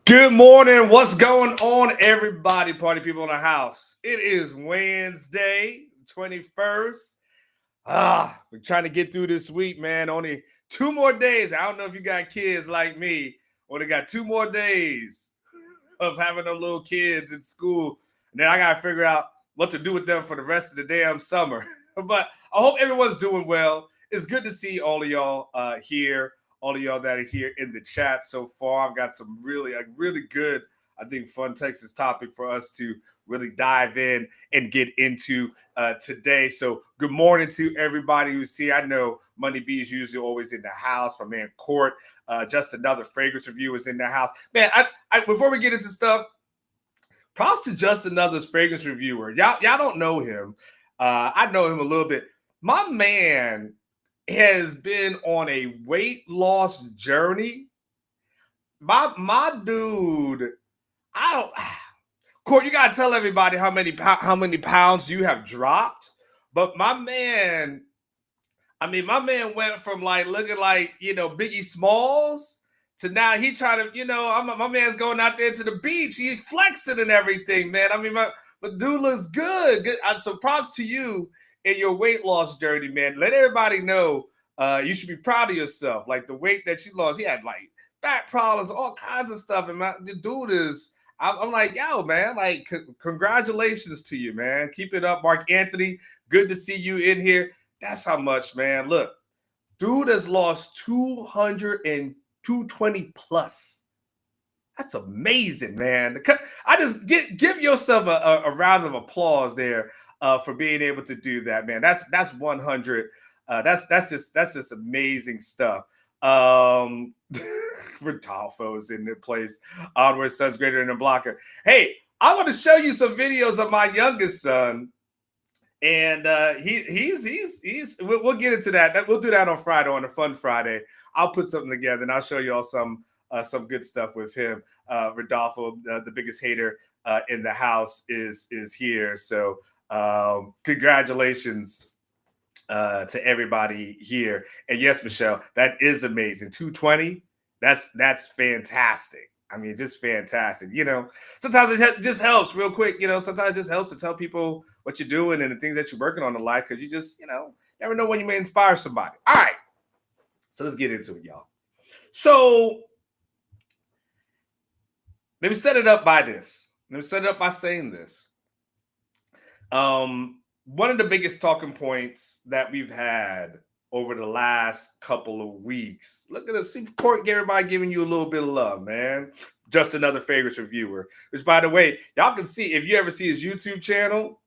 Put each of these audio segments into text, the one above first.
Good morning. What's going on, everybody? Party people in the house. It is Wednesday, 21st. We're trying to get through this week, man. Only 2 more days. I don't know if you got kids like me. Only got 2 more days of having them little kids in school. And then I got to figure out what to do with them for the rest of the damn summer. But I hope everyone's doing well. It's good to see all of y'all here, all of y'all that are here in the chat so far. I've got some really good, I think, fun Texas topic for us to really dive in and get into today. So good morning to everybody who's here. I know Money B is usually always in the house. My man Court, just another fragrance review is in the house. Man, I before we get into stuff, props to just another's fragrance reviewer. Y'all don't know him. I know him a little bit. My man has been on a weight loss journey. My dude, I don't. Court, you gotta tell everybody how many pounds you have dropped. But my man, my man went from like looking like Biggie Smalls to now he trying to my man's going out there to the beach. He's flexing and everything, man. My dude looks good. So props to you in your weight loss journey, man. Let everybody know you should be proud of yourself. Like the weight that you lost, he had like back problems, all kinds of stuff, and the dude is. I'm like, yo, man, like, congratulations to you, man. Keep it up, Mark Anthony. Good to see you in here. That's how much, man. Look, dude has lost 200 and 220 plus. That's amazing, man. I just give yourself a round of applause there for being able to do that, man. That's 100. That's just amazing stuff. Rodolfo's in the place. Onward son's greater than a blocker. Hey, I want to show you some videos of my youngest son. And he's we'll get into that. We'll do that on Friday, on a fun Friday. I'll put something together and I'll show you all some good stuff with him. Rodolfo, the biggest hater in the house, is here. So congratulations to everybody here. And yes, Michelle, that is amazing. 220. That's fantastic. Just fantastic. Sometimes it just helps real quick. Sometimes it just helps to tell people what you're doing and the things that you're working on in life, because you just, never know when you may inspire somebody. All right. So let's get into it, y'all. So let me set it up by this. Let me set it up by saying this. One of the biggest talking points that we've had over the last couple of weeks. Look at them. See, Court, everybody giving you a little bit of love, man. Just another favorites reviewer. Which, by the way, y'all can see if you ever see his YouTube channel.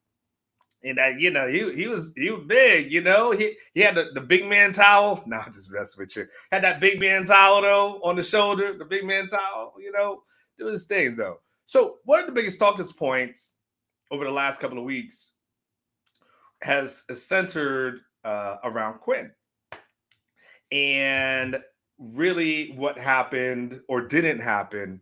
And that, he was big. He had the big man towel. No, I'm just messing with you. Had that big man towel though on the shoulder. The big man towel. Do his thing though. So one of the biggest talking points over the last couple of weeks has centered around Quinn. And really what happened or didn't happen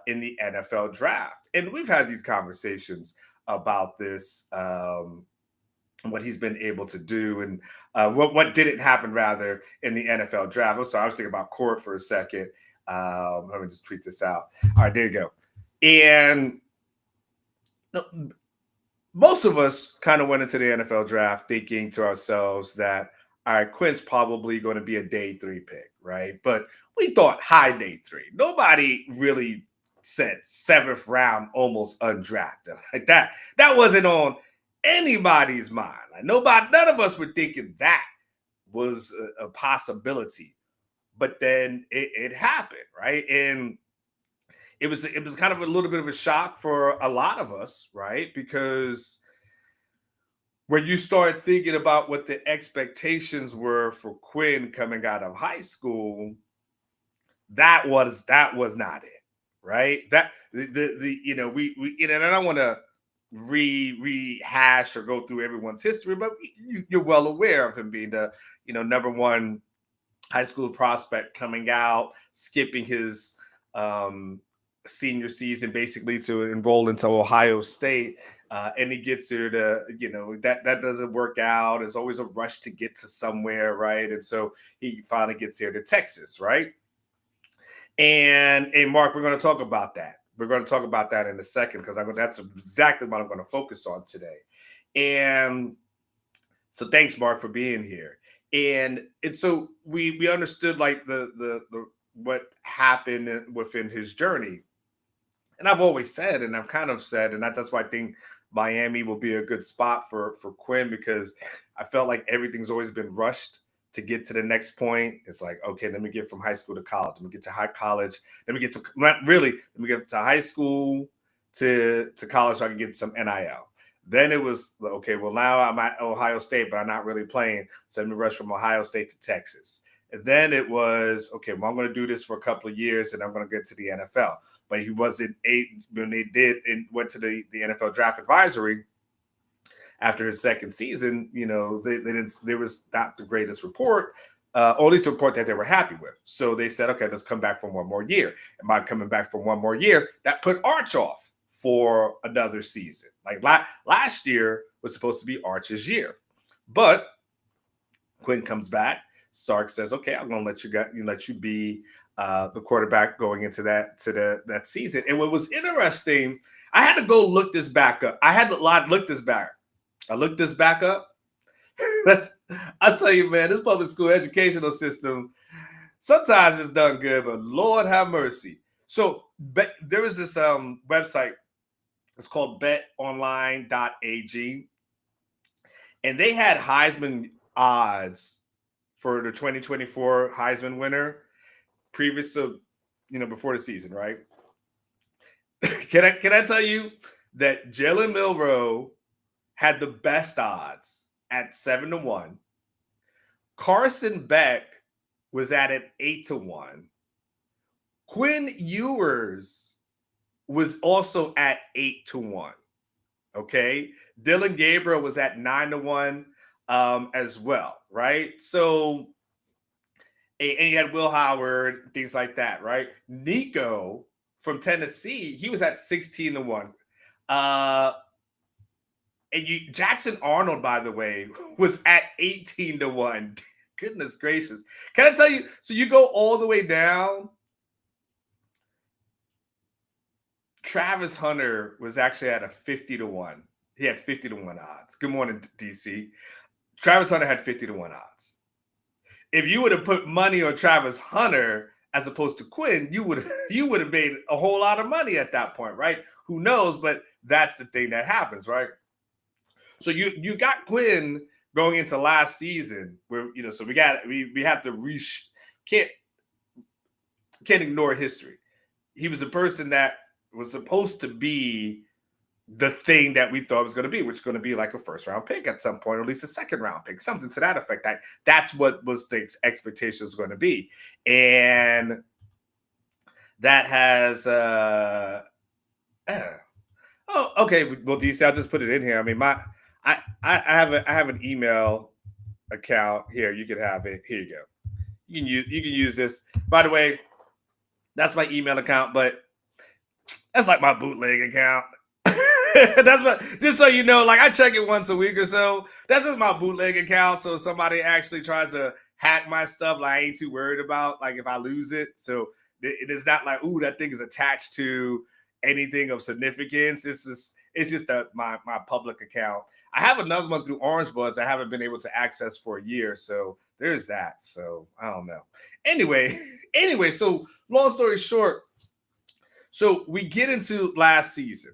in the NFL draft. And we've had these conversations about this, what he's been able to do, and what didn't happen, rather, in the NFL draft. I'm sorry, I was thinking about Court for a second. Let me just tweet this out. All right, there you go. And most of us kind of went into the NFL draft thinking to ourselves that, all right, Quinn's probably going to be a day 3 pick, right? But we thought high day 3. Nobody really said 7th round, almost undrafted. Like that wasn't on anybody's mind. Like none of us were thinking that was a possibility. But then it happened, right? And it was kind of a little bit of a shock for a lot of us, right? Because when you start thinking about what the expectations were for Quinn coming out of high school, that was not it, right? That we and I don't want to rehash or go through everyone's history, but you're well aware of him being the number 1 high school prospect coming out, skipping his senior season basically to enroll into Ohio State. And he gets there to, that doesn't work out. There's always a rush to get to somewhere, right? And so he finally gets here to Texas, right? And Mark, we're going to talk about that. We're going to talk about that in a second because that's exactly what I'm going to focus on today. And so thanks, Mark, for being here. And so we understood like the what happened within his journey. And I've always said, and I've kind of said, and that's why I think Miami will be a good spot for Quinn, because I felt like everything's always been rushed to get to the next point. It's like, okay, let me get from high school to college. Let me get to high college. Let me get to not really. Let me get to high school to college so I can get some NIL. Then it was okay. Well, now I'm at Ohio State, but I'm not really playing. So let me rush from Ohio State to Texas. And then it was okay. Well, I'm going to do this for a couple of years, and I'm going to get to the NFL. But he wasn't when they did and went to the NFL draft advisory after his second season. You know, they didn't. There was not the greatest report, or at least a report that they were happy with. So they said, okay, let's come back for one more year. And by coming back for one more year, that put Arch off for another season. Like last year was supposed to be Arch's year, but Quinn comes back. Sark says, "Okay, I'm going to let you be the quarterback going into that season." And what was interesting, I had to go look this back up. I looked this back up. I'll tell you, man, this public school educational system sometimes it's done good, but Lord have mercy. So there was this website. It's called betonline.ag, and they had Heisman odds for the 2024 Heisman winner previous to, before the season, right? Can I tell you that Jalen Milroe had the best odds at 7-1. Carson Beck was at an 8-1. Quinn Ewers was also at 8-1. Okay. Dylan Gabriel was at 9-1 as well, right? So, and you had Will Howard, things like that, right? Nico from Tennessee, he was at 16-1. And Jackson Arnold, by the way, was at 18-1. Goodness gracious. Can I tell you? So you go all the way down. Travis Hunter was actually at a 50-1. He had 50-1 odds. Good morning, DC. Travis Hunter had 50-1 odds. If you would have put money on Travis Hunter as opposed to Quinn, you would have made a whole lot of money at that point, right? Who knows? But that's the thing that happens, right? So you got Quinn going into last season, where so we have to can't ignore history. He was a person that was supposed to be the thing that we thought was going to be, which is going to be like a first round pick at some point, or at least a second round pick, something to that effect. That's what was the expectations going to be. And that has, okay. Well, DC, I'll just put it in here. I mean, I have an email account here. You can have it. Here you go. You can use this. By the way, that's my email account, but that's like my bootleg account. That's what, just so you know, like I check it once a week or so. That's just my bootleg account. So if somebody actually tries to hack my stuff, like I ain't too worried about like if I lose it. So it is not like, ooh, that thing is attached to anything of significance. It's just my public account. I have another one through Orange Buds I haven't been able to access for a year. So there's that. So I don't know. Anyway, so long story short, so we get into last season.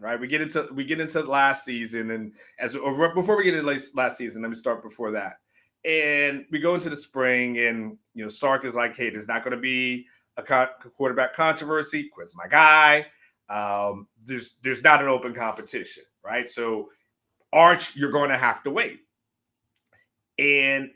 Right, we get into last season, and before we get into last season, let me start before that. And we go into the spring, and Sark is like, "Hey, there's not going to be a quarterback controversy. Quinn's my guy. There's not an open competition, right? So, Arch, you're going to have to wait." And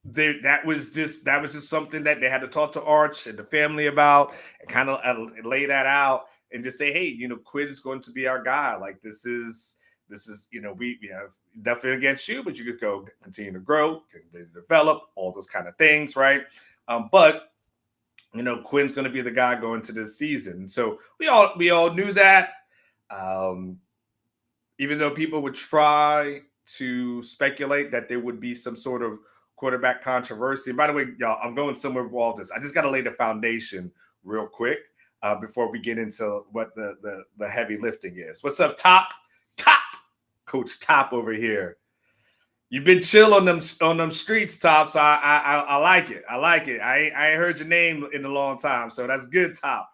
that was just something that they had to talk to Arch and the family about, and kind of lay that out. And just say, hey, Quinn is going to be our guy. Like this is, we have nothing against you, but you could go continue to grow, continue to develop, all those kind of things, right? But Quinn's going to be the guy going to this season. So we all knew that. Even though people would try to speculate that there would be some sort of quarterback controversy. By the way, y'all, I'm going somewhere with all this. I just got to lay the foundation real quick before we get into what the heavy lifting is. What's up, Top? Coach Top over here. You've been chill on them streets, Top. So I like it. I like it. I ain't heard your name in a long time, so that's good, Top.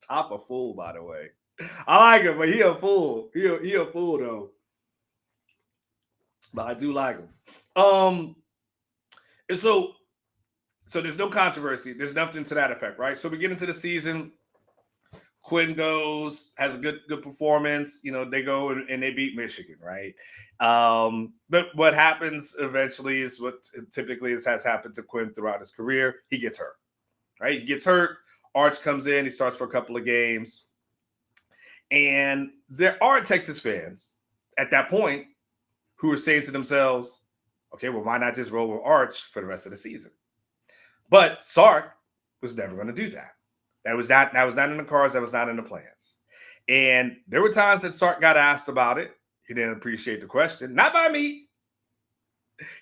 Top a fool, by the way. I like him, but he a fool. He a fool though. But I do like him. And so there's no controversy. There's nothing to that effect, right? So we get into the season. Quinn has a good performance. You know, they go and they beat Michigan, right? But what happens eventually is what typically has happened to Quinn throughout his career. He gets hurt, right? He gets hurt. Arch comes in. He starts for a couple of games. And there are Texas fans at that point who are saying to themselves, okay, well, why not just roll with Arch for the rest of the season? But Sark was never going to do that. That was not in the cards. That was not in the plans. And there were times that Sark got asked about it. He didn't appreciate the question. Not by me.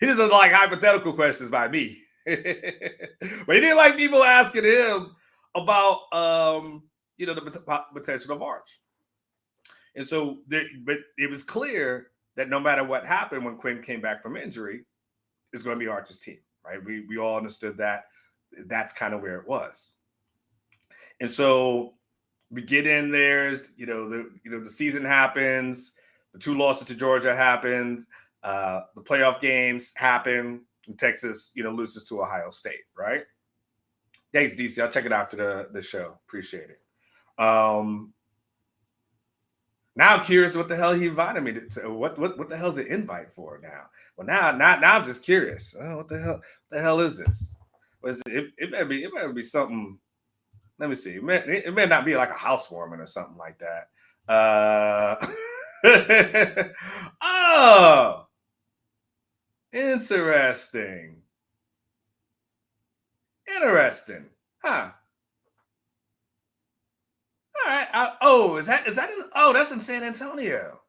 He doesn't like hypothetical questions by me. But he didn't like people asking him about, the potential of Arch. And so, but it was clear that no matter what happened when Quinn came back from injury, it's going to be Arch's team, right? We all understood that. That's kind of where it was. And so we get in there, the season happens, the 2 losses to Georgia happened, the playoff games happen, and Texas, loses to Ohio State, right? Thanks, DC. I'll check it after the show. Appreciate it. Now I'm curious what the hell he invited me to. What the hell is the invite for now? Well, now I'm just curious. What the hell is this? It better be something. Let me see. It may not be like a housewarming or something like that. Oh, interesting. Huh. All right. That's in San Antonio.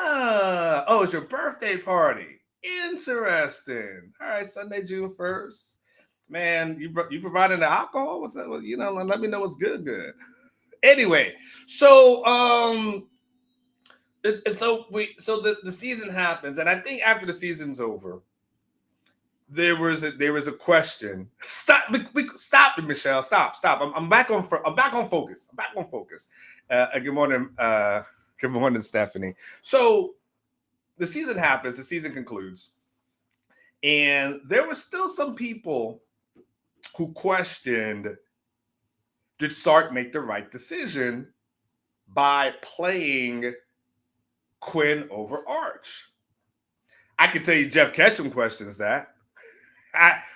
It's your birthday party. Interesting. All right, Sunday, June 1st. Man, you providing the alcohol? What's that? Let me know what's good. Anyway, so the season happens, and I think after the season's over, there was a question. Stop it, Michelle. Stop. I'm back on focus. Good morning, Stephanie. So the season happens. The season concludes, and there were still some people who questioned, did Sark make the right decision by playing Quinn over Arch? I can tell you Jeff Ketchum questions that.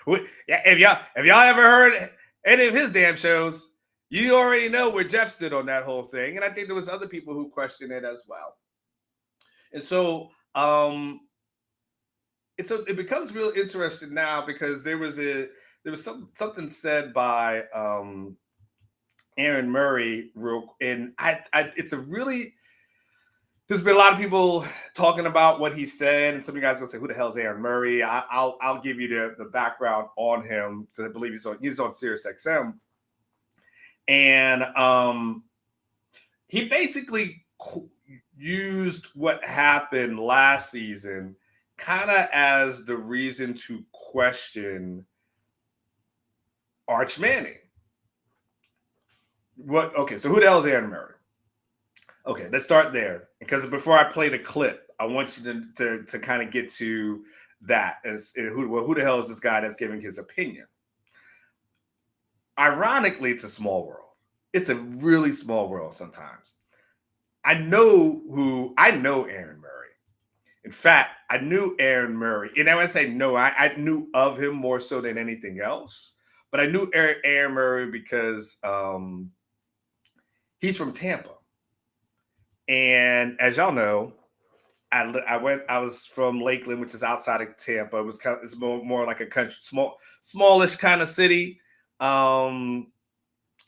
If y'all ever heard any of his damn shows, you already know where Jeff stood on that whole thing. And I think there was other people who questioned it as well. And so it becomes real interesting now because there was something said by Aaron Murray, and there's been a lot of people talking about what he said, and some of you guys are gonna say, "Who the hell is Aaron Murray?" I'll give you the background on him because I believe he's on SiriusXM, and he basically used what happened last season kind of as the reason to question Arch Manning. So who the hell is Aaron Murray? Okay, let's start there. Because before I play the clip, I want you to kind of get to that. Who the hell is this guy that's giving his opinion? Ironically, it's a small world. It's a really small world sometimes. I know Aaron Murray. In fact, I knew Aaron Murray. And when I say no, I knew of him more so than anything else. But I knew Aaron Murray because he's from Tampa. And as y'all know, I was from Lakeland, which is outside of Tampa. It's more like a country, smallish kind of city.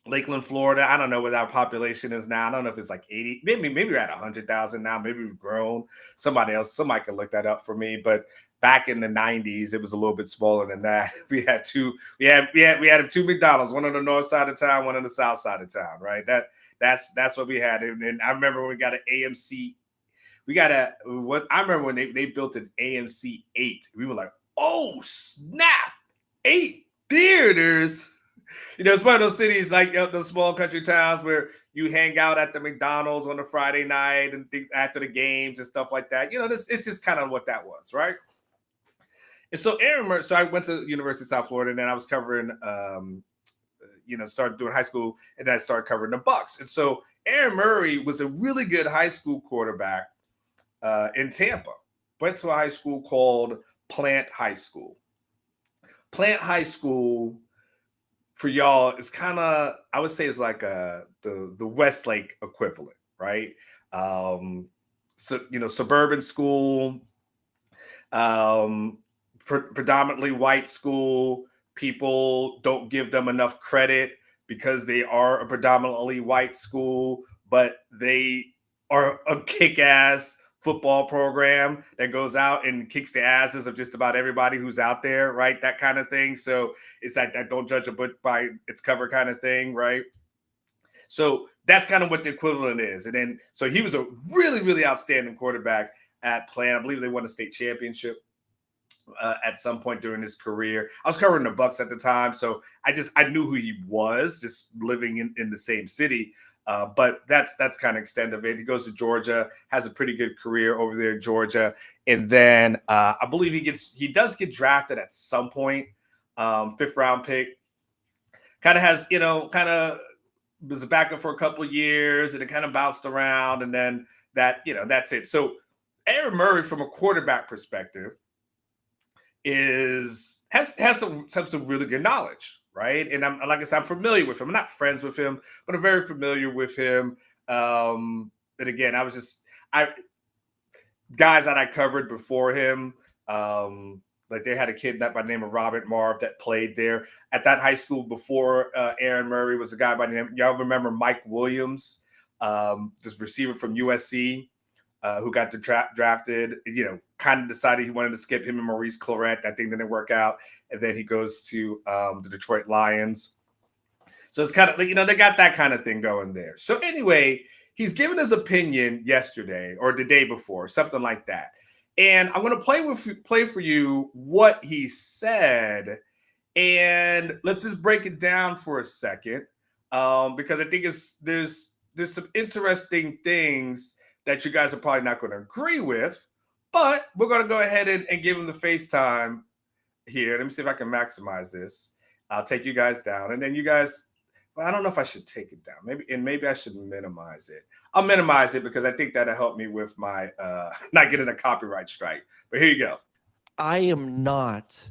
Lakeland, Florida. I don't know what our population is now. I don't know if it's like 80, maybe we're at 100,000 now. Maybe we've grown. Somebody can look that up for me. But back in the 90s, it was a little bit smaller than that. We had two McDonald's, one on the north side of town, one on the south side of town, right? That's what we had. And I remember when we got an AMC. I remember when they built an AMC 8. We were like, oh snap, 8 theaters. It's one of those cities like those small country towns where you hang out at the McDonald's on a Friday night and things after the games and stuff like that. It's just kind of what that was, right? And so so I went to University of South Florida, and then I was covering, started doing high school, and then I started covering the Bucks. And so Aaron Murray was a really good high school quarterback in Tampa. Went to a high school called Plant High School. Plant High School, for y'all, it's kind of, I would say it's like the Westlake equivalent, right? Suburban school, predominantly white school. People don't give them enough credit because they are a predominantly white school, but they are a kick-ass football program that goes out and kicks the asses of just about everybody who's out there, right? That kind of thing. So it's like that don't judge a book by its cover kind of thing, right? So that's kind of what the equivalent is. And then, so he was a really, really outstanding quarterback at Plant. I believe they won a state championship at some point during his career. I was covering the Bucks at the time, so I knew who he was, just living in the same city. But that's kind of extent of it. He goes to Georgia, has a pretty good career over there in Georgia, and then I believe he does get drafted at some point, 5th round pick. Kind of was a backup for a couple of years, and it kind of bounced around, and then that's it. So Aaron Murray, from a quarterback perspective, has some really good knowledge, right? And I'm, like I said, I'm familiar with him. I'm not friends with him, but I'm very familiar with him. And again, guys that I covered before him, like they had a kid by the name of Robert Marv that played there at that high school before Aaron Murray. Was a guy by the name, y'all remember Mike Williams, this receiver from USC. Who got drafted, kind of decided he wanted to skip him and Maurice Clarett. That thing didn't work out. And then he goes to the Detroit Lions. So it's kind of, they got that kind of thing going there. So anyway, he's given his opinion yesterday or the day before, something like that. And I'm going to play for you what he said. And let's just break it down for a second, because I think there's some interesting things that you guys are probably not going to agree with, but we're going to go ahead and give him the FaceTime here. Let me see if I can maximize this. I'll take you guys down, and then you guys, well, I don't know if I should take it down. Maybe I should minimize it. I'll minimize it because I think that'll help me with my not getting a copyright strike. But here you go. I am not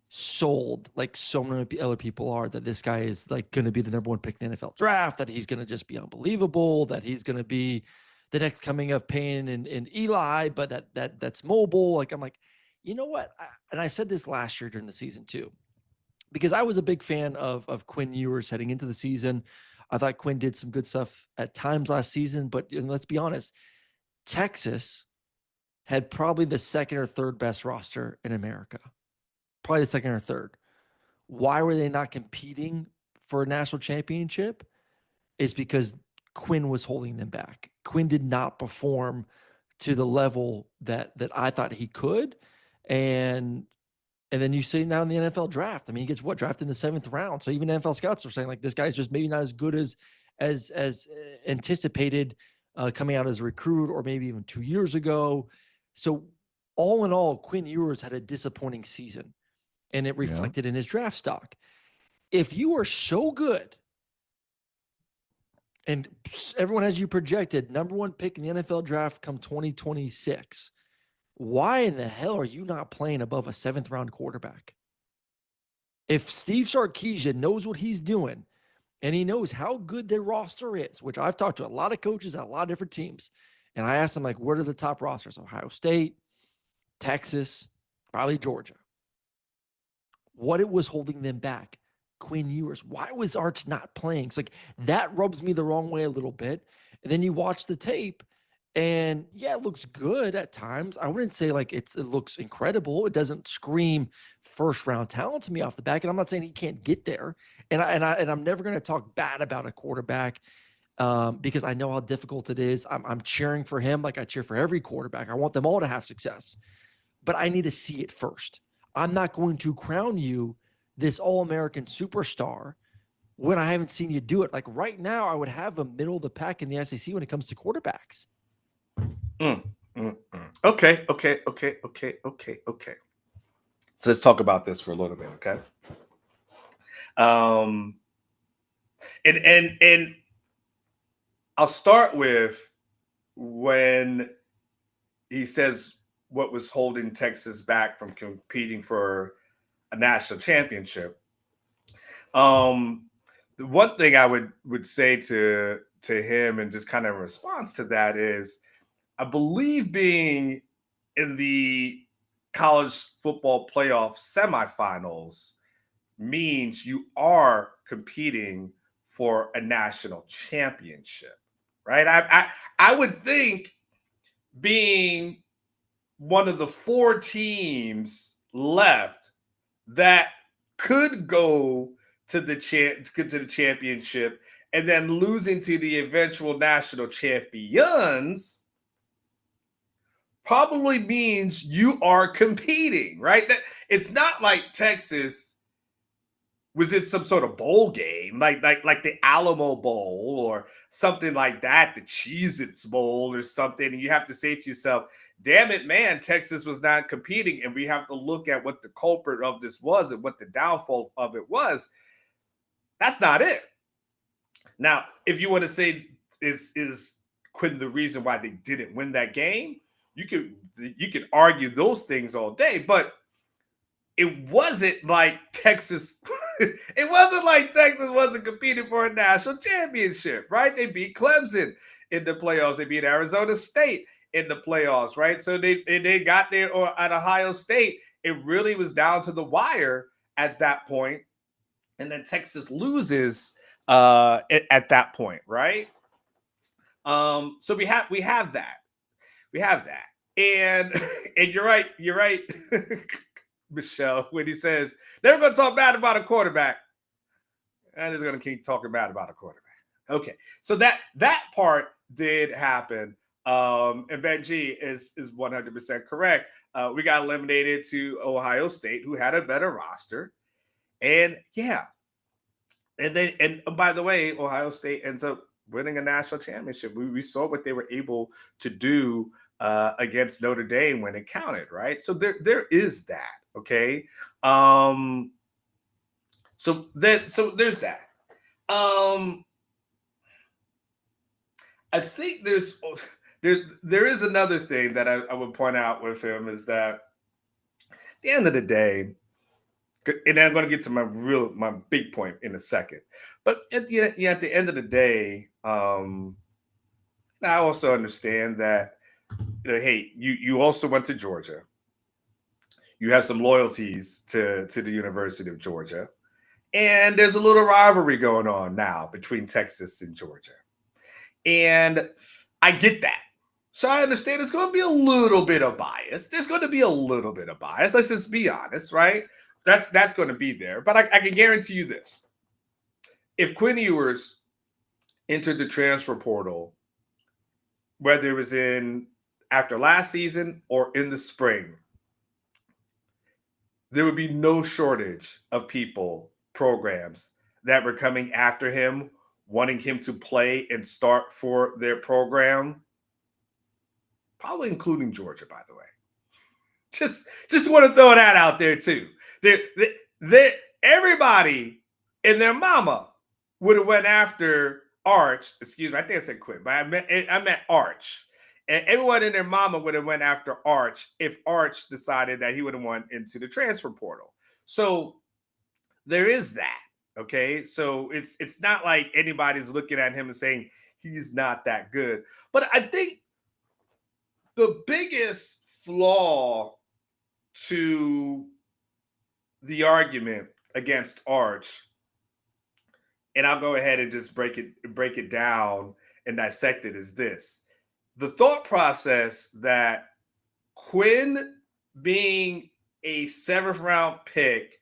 sold like so many other people are that this guy is like going to be the number 1 pick in the NFL draft, that he's going to just be unbelievable, that he's going to be the next coming of Payne and Eli, but that's mobile. Like, I'm like, you know what? And I said this last year during the season too, because I was a big fan of Quinn Ewers heading into the season. I thought Quinn did some good stuff at times last season, but let's be honest, Texas had probably the 2nd or 3rd best roster in America. Probably the 2nd or 3rd. Why were they not competing for a national championship? Is because Quinn was holding them back. Quinn did not perform to the level that I thought he could. And then you see now in the NFL draft, I mean, he gets drafted in the 7th round. So even NFL scouts are saying like, this guy's just maybe not as good as anticipated coming out as a recruit, or maybe even 2 years ago. So all in all, Quinn Ewers had a disappointing season, and it reflected in his draft stock. If you are so good, and everyone has you projected number 1 pick in the NFL draft come 2026, why in the hell are you not playing above a 7th round quarterback? If Steve Sarkisian knows what he's doing, and he knows how good their roster is, which I've talked to a lot of coaches at a lot of different teams, and I asked them, like, what are the top rosters? Ohio State, Texas, probably Georgia. What it was holding them back? Quinn Ewers. Why was Arch not playing? So like, that rubs me the wrong way a little bit. And then you watch the tape, And yeah, it looks good at times. I wouldn't say like it looks incredible. It doesn't scream first round talent to me off the back. And I'm not saying he can't get there. And I'm never going to talk bad about a quarterback because I know how difficult it is. I'm cheering for him like I cheer for every quarterback. I want them all to have success, but I need to see it first. I'm not going to crown you this All-American superstar when I haven't seen you do it. Like right now, I would have a middle of the pack in the SEC when it comes to quarterbacks. Okay. So let's talk about this for a little bit, okay? And I'll start with when he says what was holding Texas back from competing for a national championship. The one thing I would say to him and just kind of in response to that is, I believe being in the college football playoff semifinals means you are competing for a national championship, right? I would think being one of the 4 teams left that could go to the championship and then losing to the eventual national champions probably means you are competing, right? That it's not like Texas was in some sort of bowl game, like the Alamo Bowl or something like that, the Cheez-Its Bowl or something, and you have to say to yourself, damn it, man, Texas was not competing, and we have to look at what the culprit of this was and what the downfall of it was. That's not it. Now, if you want to say is Quinn the reason why they didn't win that game, you could argue those things all day, but it wasn't like Texas. It wasn't like Texas wasn't competing for a national championship, right? They beat Clemson in the playoffs. They beat Arizona State in the playoffs, right? So they got there at Ohio State. It really was down to the wire at that point, and then Texas loses at that point, right? So we have that, and and you're right. Michelle, when he says never going to talk bad about a quarterback, and he's going to keep talking bad about a quarterback. Okay, so that part did happen, and Benji is 100% correct. We got eliminated to Ohio State, who had a better roster, and yeah, and by the way, Ohio State ends up winning a national championship. We saw what they were able to do against Notre Dame when it counted, right? So there is that. Okay. So there's that. I think there is another thing that I would point out with him is that at the end of the day, and I'm going to get to my big point in a second, but at the end of the day, I also understand that hey, you also went to Georgia. You have some loyalties to the University of Georgia. And there's a little rivalry going on now between Texas and Georgia. And I get that. So I understand there's going to be a little bit of bias. There's going to be a little bit of bias. Let's just be honest, right? That's going to be there. But I can guarantee you this. If Quinn Ewers entered the transfer portal, whether it was after last season or in the spring, there would be no shortage of people, programs that were coming after him, wanting him to play and start for their program, probably including Georgia, by the way. Just want to throw that out there too. Everybody and their mama would have went after Arch. Excuse me, I think I said Quinn, but I meant Arch. And everyone and their mama would have went after Arch if Arch decided that he would have went into the transfer portal. So there is that. Okay. So it's not like anybody's looking at him and saying he's not that good. But I think the biggest flaw to the argument against Arch, and I'll go ahead and just break it down and dissect it, is this. the thought process that Quinn being a 7th round pick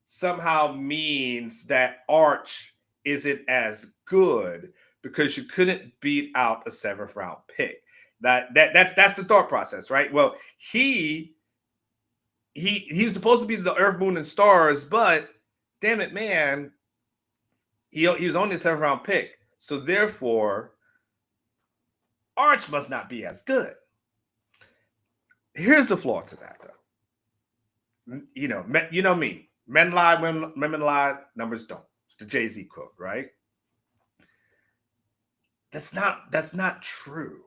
somehow means that Arch isn't as good because you couldn't beat out a 7th round pick. That's the thought process, right? Well, he was supposed to be the Earth, Moon, and Stars, but damn it, man, he was only a 7th round pick. So therefore, Arch must not be as good. Here's the flaw to that, though. You know me. Men lie, women lie, numbers don't. It's the Jay-Z quote, right? That's not true.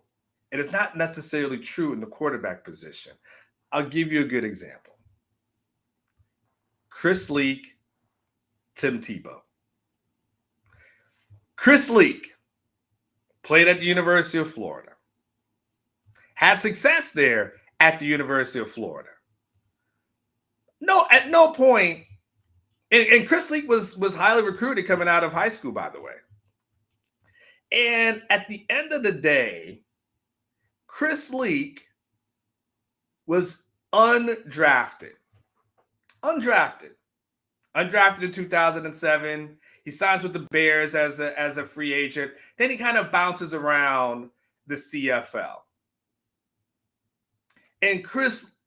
It is not necessarily true in the quarterback position. I'll give you a good example. Chris Leak, Tim Tebow. Chris Leak played at the University of Florida. Had success there at the University of Florida. No, at no point, and Chris Leak was highly recruited coming out of high school, by the way. And at the end of the day, Chris Leak was undrafted. Undrafted in 2007. He signs with the Bears as a free agent. Then he kind of bounces around the CFL. And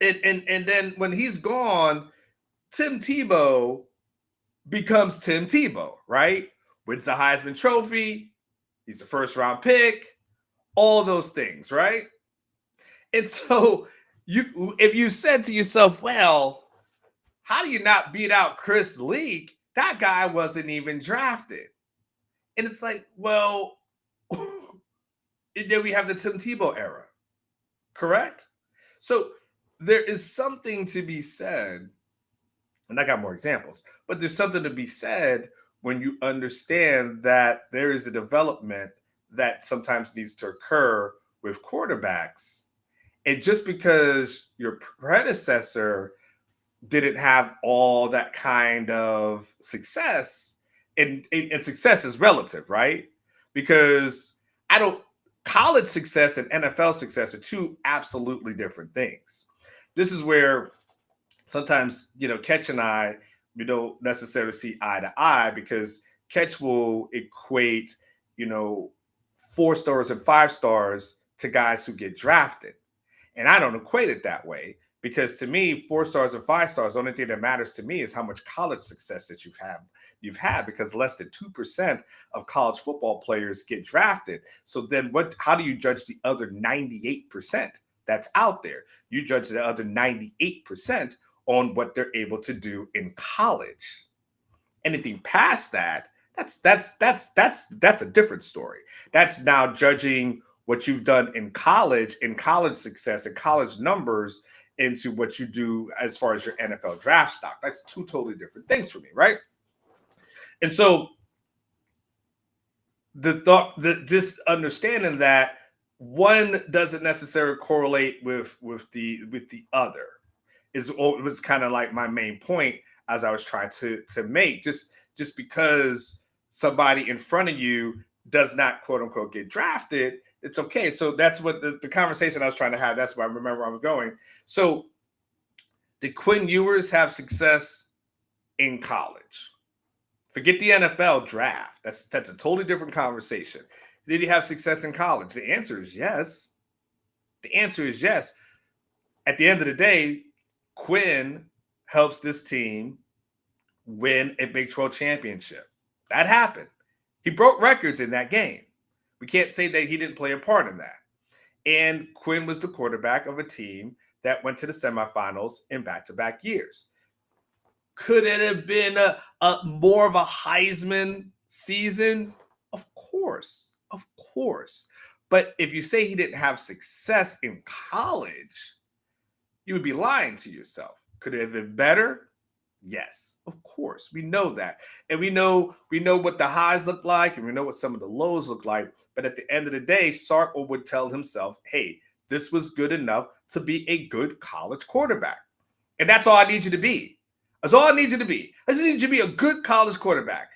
and then when he's gone, Tim Tebow becomes Tim Tebow, right? Wins the Heisman Trophy. He's a 1st round pick. All those things, right? And so if you said to yourself, well, how do you not beat out Chris Leak? That guy wasn't even drafted. And it's like, well, then we have the Tim Tebow era, correct? So there is something to be said, and I got more examples, but there's something to be said when you understand that there is a development that sometimes needs to occur with quarterbacks. And just because your predecessor didn't have all that kind of success, and success is relative, right? Because college success and NFL success are two absolutely different things. This is where sometimes, Ketch and I, we don't necessarily see eye to eye, because Ketch will equate, 4 stars and 5 stars to guys who get drafted. And I don't equate it that way, because to me, 4 stars and 5 stars, the only thing that matters to me is how much college success that you've had, because less than 2% of college football players get drafted. So then how do you judge the other 98% that's out there? You judge the other 98% on what they're able to do in college. Anything past that, that's a different story. That's now judging what you've done in college success, and college numbers into what you do as far as your NFL draft stock. That's two totally different things for me, right? And so just understanding that one doesn't necessarily correlate with the other was kind of like my main point as I was trying to make. Just because somebody in front of you does not, quote unquote, get drafted, it's okay. So that's what the conversation I was trying to have. That's where I remember I was going. So did Quinn Ewers have success in college? Forget the NFL draft. That's a totally different conversation. Did he have success in college? The answer is yes. The answer is yes. At the end of the day, Quinn helps this team win a Big 12 championship. That happened. He broke records in that game. We can't say that he didn't play a part in that. And Quinn was the quarterback of a team that went to the semifinals in back-to-back years. Could it have been a more of a Heisman season? Of course. But if you say he didn't have success in college, you would be lying to yourself. Could it have been better? Yes, of course. We know that. And we know what the highs look like, and we know what some of the lows look like. But at the end of the day, Sark would tell himself, hey, this was good enough to be a good college quarterback. And that's all I need you to be. That's all I need you to be. I just need you to be a good college quarterback.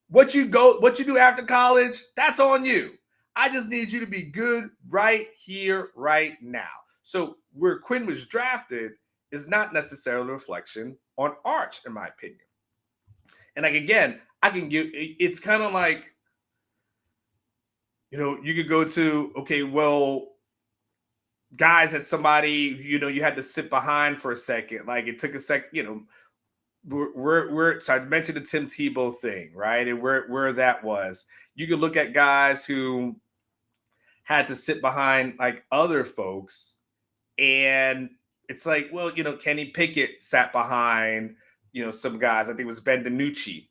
What you do after college, that's on you. I just need you to be good right here, right now. So where Quinn was drafted is not necessarily a reflection on Arch, in my opinion. And like again, I can give it's kind of like, you could go to, okay, well, guys that somebody, you had to sit behind for a second. Like it took a sec, we're so I mentioned the Tim Tebow thing, right? And where that was. You could look at guys who had to sit behind like other folks, and it's like, well, Kenny Pickett sat behind, some guys. I think it was Ben DiNucci.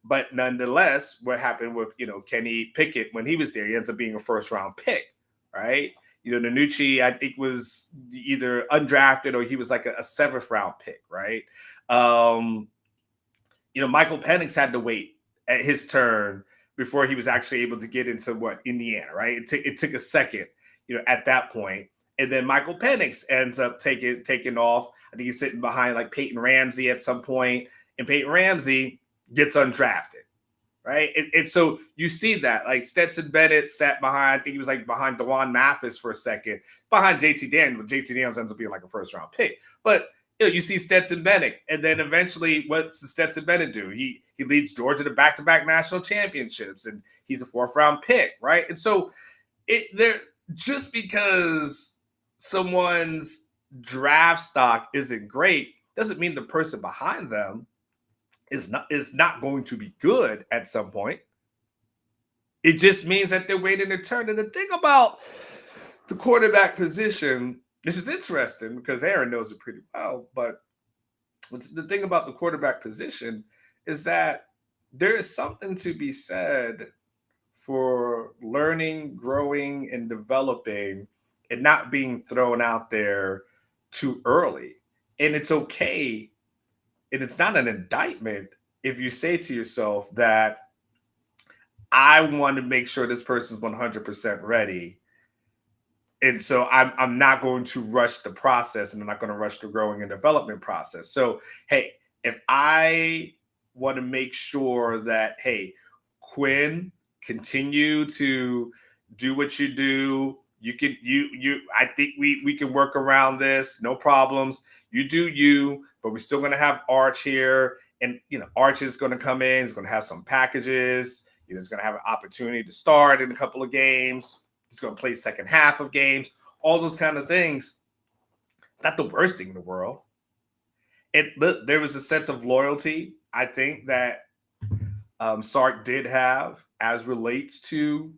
But nonetheless, what happened with, Kenny Pickett when he was there, he ends up being a first round pick, right? DiNucci, I think, was either undrafted or he was like a seventh round pick, right? Michael Penix had to wait at his turn before he was actually able to get into Indiana, right? It took a second, at that point. And then Michael Penix ends up taking off. I think he's sitting behind like Peyton Ramsey at some point, and Peyton Ramsey gets undrafted, right? And so you see that, like Stetson Bennett sat behind, I think he was like behind DeJuan Mathis for a second, behind JT Daniels, but JT Daniels ends up being like a first round pick. But you see Stetson Bennett, and then eventually, what's Stetson Bennett do? He leads Georgia to back-to-back national championships, and he's a fourth-round pick, right? And so just because someone's draft stock isn't great doesn't mean the person behind them is not going to be good at some point. It just means that they're waiting their turn. And the thing about the quarterback position, this is interesting because Aaron knows it pretty well, but the thing about the quarterback position is that there is something to be said for learning, growing, and developing and not being thrown out there too early. And it's okay, and it's not an indictment if you say to yourself that I want to make sure this person's 100% ready. And so I'm not going to rush the process, and I'm not going to rush the growing and development process. So, hey, if I want to make sure that, hey, Quinn, continue to do what you do. I think we can work around this. No problems. You do you, but we're still going to have Arch here. And, Arch is going to come in. He's going to have some packages. He's going to have an opportunity to start in a couple of games. He's going to play second half of games, all those kind of things. It's not the worst thing in the world. But there was a sense of loyalty, I think, that Sark did have as relates to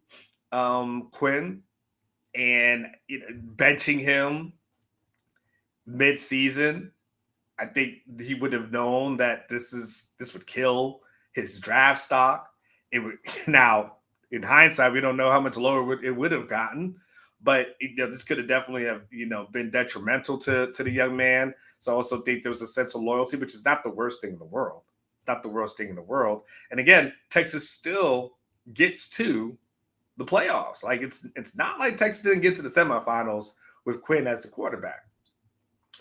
Quinn, and benching him mid-season. I think he would have known that this would kill his draft stock. It would now. In hindsight, we don't know how much lower it would have gotten, but this could have definitely been detrimental to the young man. So I also think there was a sense of loyalty, which is not the worst thing in the world. It's not the worst thing in the world. And again, Texas still gets to the playoffs. Like it's not like Texas didn't get to the semifinals with Quinn as the quarterback.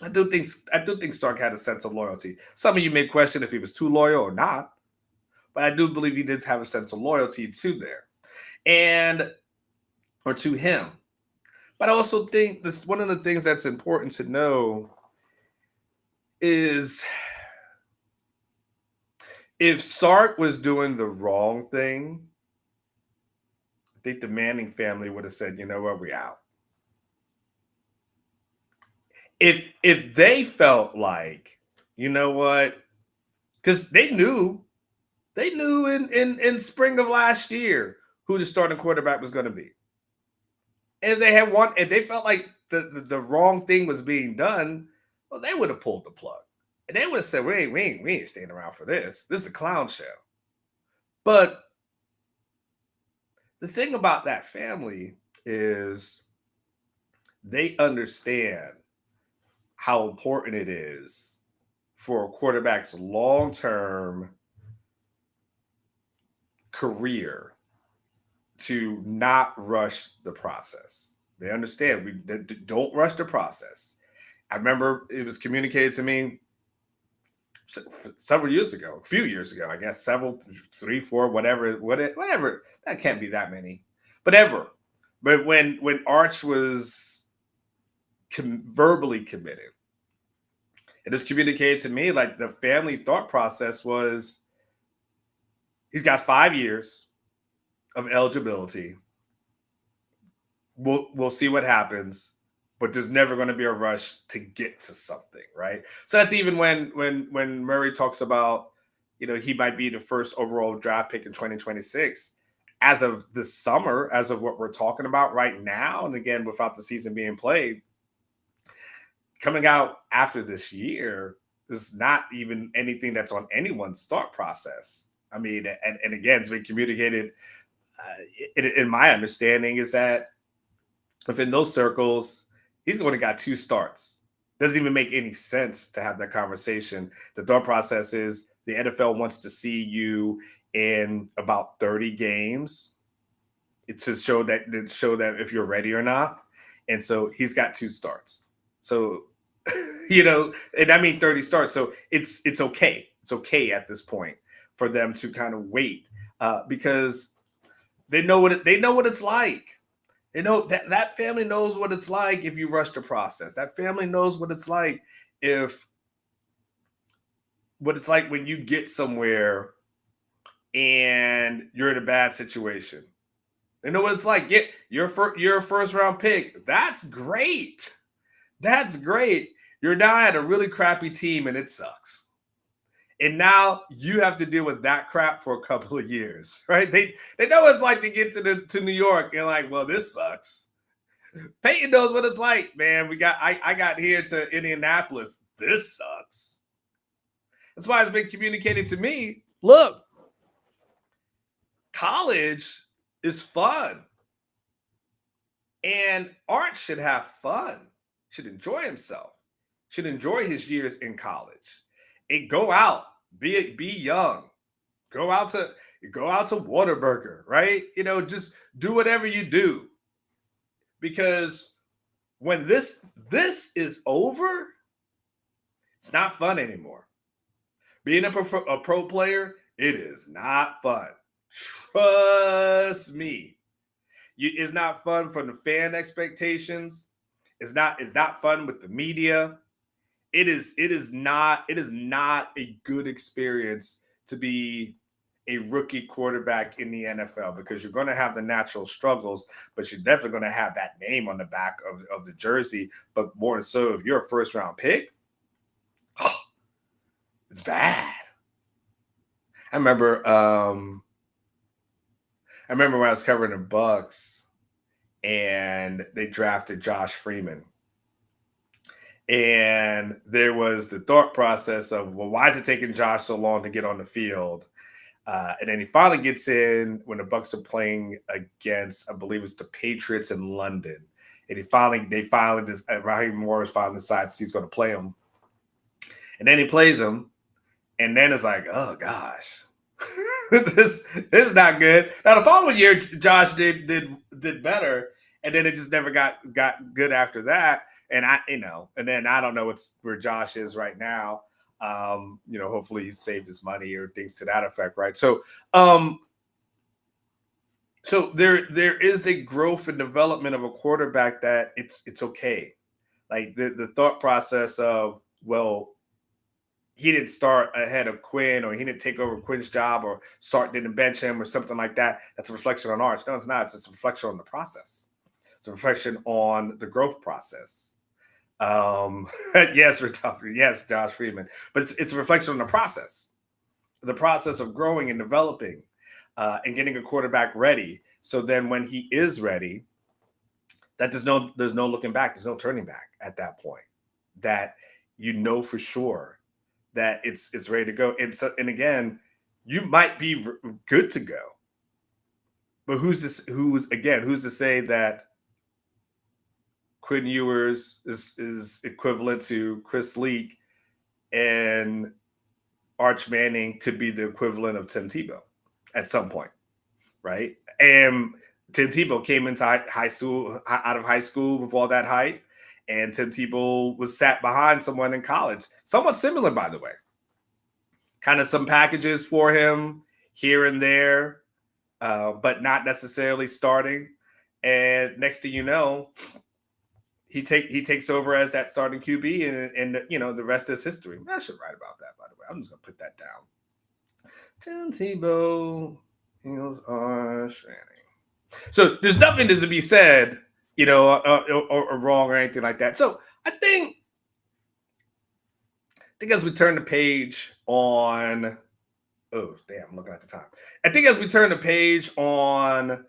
I do think Sark had a sense of loyalty. Some of you may question if he was too loyal or not, but I do believe he did have a sense of loyalty to there. Or to him. But I also think this one of the things that's important to know is if Sark was doing the wrong thing, I think the Manning family would have said, you know what, we out. If they felt like, you know what, because they knew in spring of last year who the starting quarterback was going to be. And if they had and they felt like the wrong thing was being done, well, they would have pulled the plug. And they would have said, we ain't staying around for this. This is a clown show. But the thing about that family is they understand how important it is for a quarterback's long-term career to not rush the process. They understand. We don't rush the process. I remember it was communicated to me several years ago, a few years ago, I guess, 3, 4, whatever. That can't be that many. but ever. But when Arch was verbally committed, it just communicated to me like the family thought process was he's got 5 years of eligibility. We'll see what happens, but there's never going to be a rush to get to something, right? So that's even when Murray talks about, he might be the first overall draft pick in 2026. As of this summer, as of what we're talking about right now, and again, without the season being played, coming out after this year is not even anything that's on anyone's thought process. I mean, and again, it's been communicated. In my understanding, is that within those circles, he's only got 2 starts. Doesn't even make any sense to have that conversation. The thought process is the NFL wants to see you in about 30 games. It's to show that if you're ready or not. And so he's got 2 starts. So, and I mean 30 starts. So it's okay. It's okay at this point for them to kind of wait because they know what it's like. You know, that family knows what it's like if you rush the process. That family knows what it's like when you get somewhere and you're in a bad situation. They know what it's like. Yeah, you're a first round pick. That's great. That's great. You're now at a really crappy team and it sucks. And now you have to deal with that crap for a couple of years, right? They know what it's like to get to New York and like, well, this sucks. Peyton knows what it's like, man. I got here to Indianapolis. This sucks. That's why it's been communicated to me. Look, college is fun. And Art should have fun, should enjoy himself, should enjoy his years in college. And go out, be young, go out to Whataburger, right? Just do whatever you do. Because when this is over, it's not fun anymore. Being a pro player, it is not fun. Trust me. It's not fun from the fan expectations. It's not fun with the media. It is not a good experience to be a rookie quarterback in the NFL because you're going to have the natural struggles, but you're definitely going to have that name on the back of the jersey. But more so, if you're a first round pick, it's bad. I remember when I was covering the Bucks and they drafted Josh Freeman. And there was the thought process of, well, why is it taking Josh so long to get on the field? And then he finally gets in when the Bucks are playing against, I believe it's the Patriots in London. And Raheem Morris finally decides he's going to play him. And then he plays him. And then it's like, oh gosh, this is not good. Now the following year, Josh did better, and then it just never got good after that. And and then I don't know where Josh is right now. Hopefully he saved his money or things to that effect, right? So, so there is the growth and development of a quarterback that it's okay. Like the thought process of, well, he didn't start ahead of Quinn, or he didn't take over Quinn's job, or Sark didn't bench him, or something like that. That's a reflection on Arch. No, it's not. It's just a reflection on the process. It's a reflection on the growth process. Yes, Josh Freeman, but it's a reflection on the process of growing and developing, and getting a quarterback ready. So then, when he is ready, that there's no looking back. There's no turning back at that point. That for sure that it's ready to go. And again, you might be good to go, but who's to say that Quinn Ewers is equivalent to Chris Leak, and Arch Manning could be the equivalent of Tim Tebow at some point, right? And Tim Tebow came into out of high school with all that hype, and Tim Tebow was sat behind someone in college, somewhat similar, by the way. Kind of some packages for him here and there, but not necessarily starting. And next thing you know, he takes over as that starting QB, and the rest is history. I should write about that, by the way. I'm just gonna put that down. Tim Tebow, Eagles are shining. So there's nothing to be said, or wrong or anything like that. So I think as we turn the page on, oh damn, I'm looking at the time. I think as we turn the page on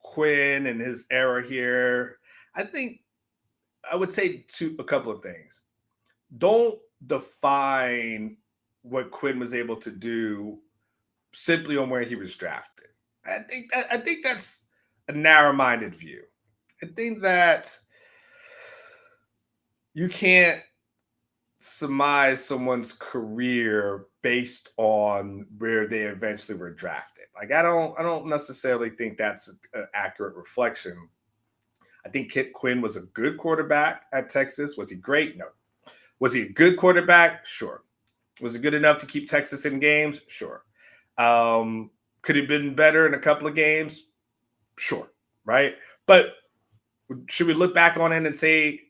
Quinn and his era here, I think I would say a couple of things. Don't define what Quinn was able to do simply on where he was drafted. I think that's a narrow-minded view. I think that you can't surmise someone's career based on where they eventually were drafted. Like I don't necessarily think that's an accurate reflection. I think Kit Quinn was a good quarterback at Texas. Was he great? No. Was he a good quarterback? Sure. Was he good enough to keep Texas in games? Sure. Could he have been better in a couple of games? Sure. Right. But should we look back on it and say,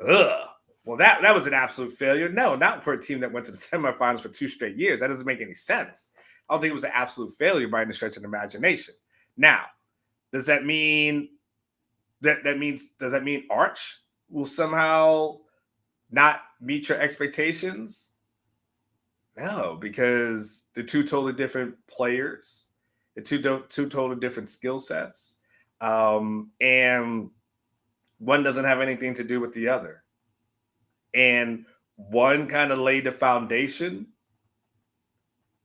ugh, well, that was an absolute failure? No, not for a team that went to the semifinals for 2 straight years. That doesn't make any sense. I don't think it was an absolute failure by any stretch of the imagination. Now, does that mean does that mean Arch will somehow not meet your expectations? No, because they're two totally different players. They're two totally different skill sets. And one doesn't have anything to do with the other. And one kind of laid the foundation.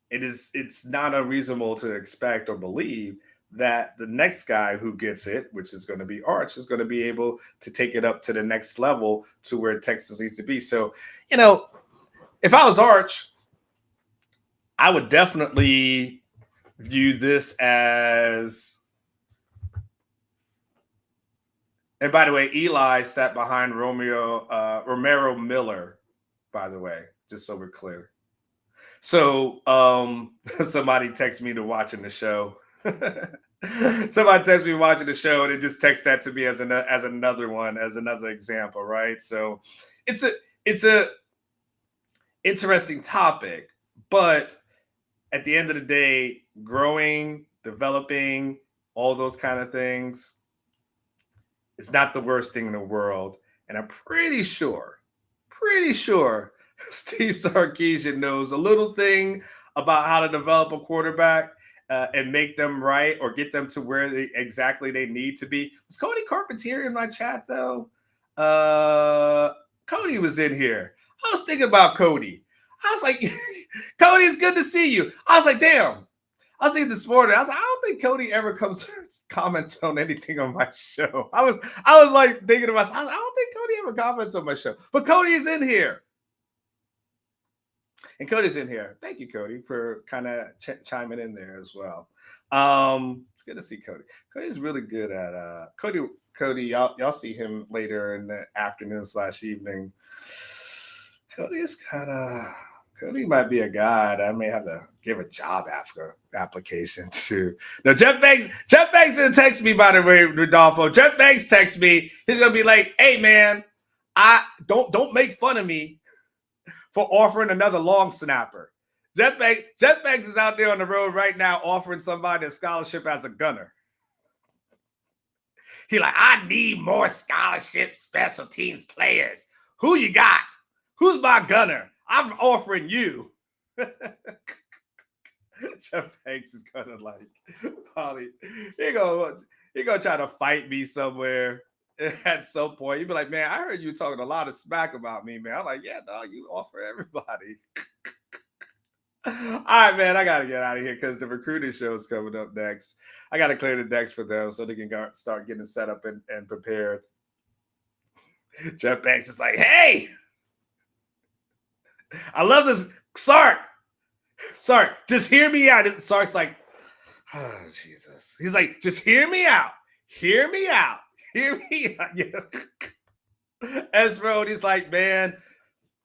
It's not unreasonable to expect or believe that the next guy who gets it, which is going to be Arch, is going to be able to take it up to the next level to where Texas needs to be. So, if I was Arch, I would definitely view this as, and by the way, Eli sat behind Romaro Miller, by the way, just so we're clear. So somebody texted me to watching the show. Somebody texted me watching the show, and it just texted that to me as another example, right? So it's a interesting topic, but at the end of the day, growing, developing, all those kind of things, it's not the worst thing in the world. And I'm pretty sure Steve Sarkisian knows a little thing about how to develop a quarterback and make them right or get them to where exactly they need to be. Was Cody Carpentier in my chat, though? Cody was in here. I was thinking about Cody. I was like, Cody, it's good to see you. I was like, damn. I was thinking this morning, I was like, I don't think Cody ever comments on anything on my show. I was like thinking to myself, I don't think Cody ever comments on my show. But Cody is in here. And Cody's in here. Thank you, Cody, for kind of chiming in there as well. It's good to see Cody. Cody's really good at Cody, y'all see him later in the afternoon/evening. Cody might be a guy that I may have to give a job application to. No, Jeff Banks didn't text me, by the way, Rodolfo. Jeff Banks texts me. He's gonna be like, hey man, I don't make fun of me for offering another long snapper. Jeff Banks is out there on the road right now offering somebody a scholarship as a gunner. He like, I need more scholarship special teams players. Who you got? Who's my gunner? I'm offering you. Jeff Banks is gonna probably he gonna try to fight me somewhere at some point. You'd be like, man, I heard you talking a lot of smack about me, man. I'm like, yeah, dog, you offer everybody. All right, man, I gotta get out of here because the recruiting show is coming up next. I gotta clear the decks for them so they can start getting set up and prepared. Jeff Banks is like, hey, I love this. Sark, just hear me out. Sark's like, oh, Jesus. He's like, just hear me out. Hear me out. Yes. Ezra, he's like, man,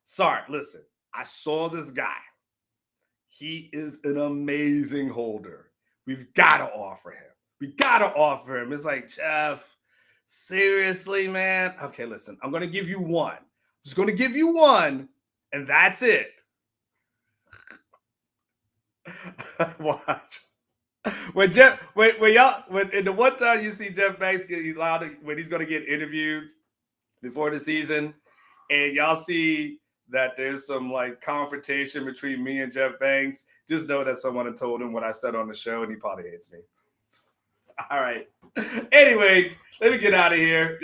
Sark, listen, I saw this guy. He is an amazing holder. We've got to offer him. We gotta offer him. It's like, Jeff, seriously, man. Okay, listen, I'm gonna give you one. I'm just gonna give you one, and that's it. Watch. When the one time you see Jeff Banks get allowed when he's gonna get interviewed before the season, and y'all see that there's some like confrontation between me and Jeff Banks, just know that someone had told him what I said on the show, and he probably hates me. All right. Anyway, let me get out of here.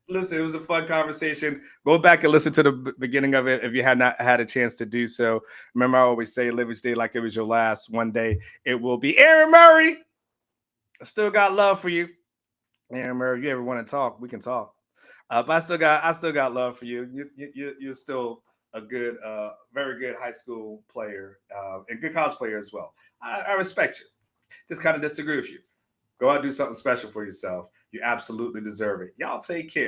Listen, it was a fun conversation. Go back and listen to the beginning of it if you had not had a chance to do so. Remember, I always say, live each day like it was your last. One day it will be. Aaron Murray, I still got love for you. Aaron Murray, if you ever want to talk, we can talk. But I still got love for you. You're still a good, very good high school player and good college player as well. I respect you. Just kind of disagree with you. Go out and do something special for yourself. You absolutely deserve it. Y'all take care.